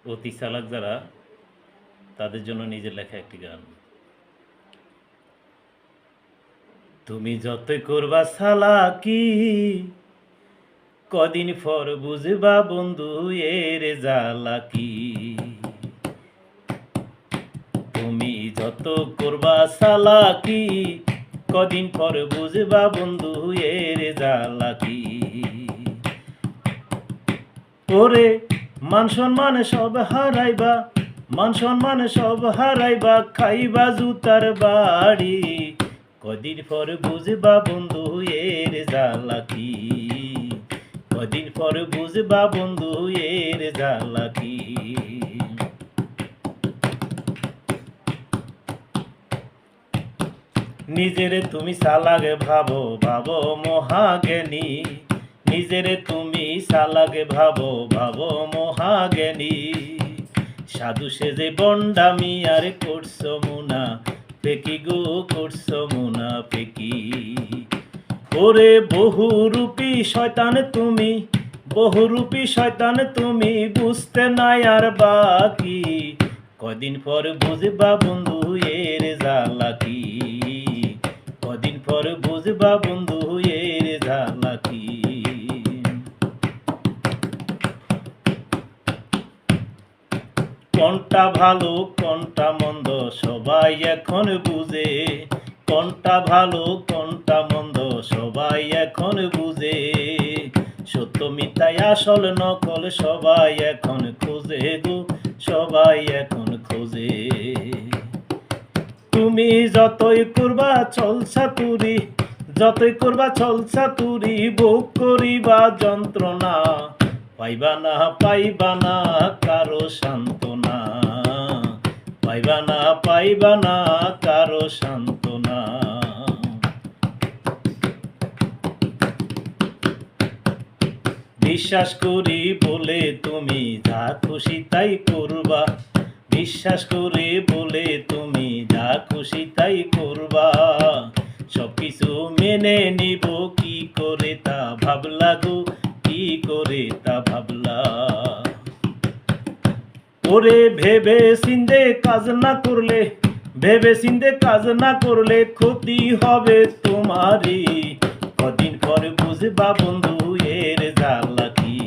অতি চালাক যারা তাদের জন্য নিজের লেখা একটি গান। তুমি যতই করবা চালাকি, কদিন পর বুঝবা বন্ধু এর জ্বালাকি। তুমি যত করবা চালাকি, কদিন পর বুঝবা বন্ধু এর জ্বালাকি। ওরে মান সম্মান সব হারাইবা, মান সম্মান সব হারাইবা, খাইবা জুতার বাড়ি। কদিন পর বুঝবা বন্ধু এর জ্বালাকি, কদিন পর বুঝবা বন্ধু এর জ্বালাকি। নিজেরে তুমি চালাক ভাবো, ভাবো মহাজ্ঞানী। নিজেরে তুমি চালাক ভাবো, ভাবো মহাজ্ঞানী। সাধু সেজে বন্ডামি আর করছো মুনা পেকি গো, করছো মুনা পেকি। ওরে বহুরূপী শয়তান তুমি, বহুরূপী শয়তান তুমি, বুঝতে নাই আর বাকি। কদিন পর বুঝবা বন্ধু এর জ্বালাকি, কদিন পর বুঝবা বন্ধু এর জ্বালাকি। কোনটা ভালো কোনটা মন্দ সবাই এখন বুঝে, কোনটা ভালো কোনটা মন্দ সবাই এখন বুঝে। সত্য মিথ্যায় আসল নকল সবাই এখন খোঁজে গো, সবাই এখন খোঁজে। তুমি যতই করবা চলছা তুরি, যতই করবা চলছা তুরি, ভোগ করিবা যন্ত্রণা, পাইবা না পাইবা না কারো সান্ত্বনা, পাইবা না পাইবা না কারো সান্ত্বনা। বিশ্বাস করি বলে তুমি যা খুশি তাই করবা, বিশ্বাস করে বলে তুমি যা খুশি তাই করবা। সবকিছু মেনে নিব কি করে তা ভাবলা গো, কি করে তা ভাবলা। ওরে ভেবে চিন্তে কাজ না করলে, ভেবে চিন্তে কাজ না করলে ক্ষতি হবে তোমারই। কদিন পর বুঝবা বন্ধু এর জ্বালাকি,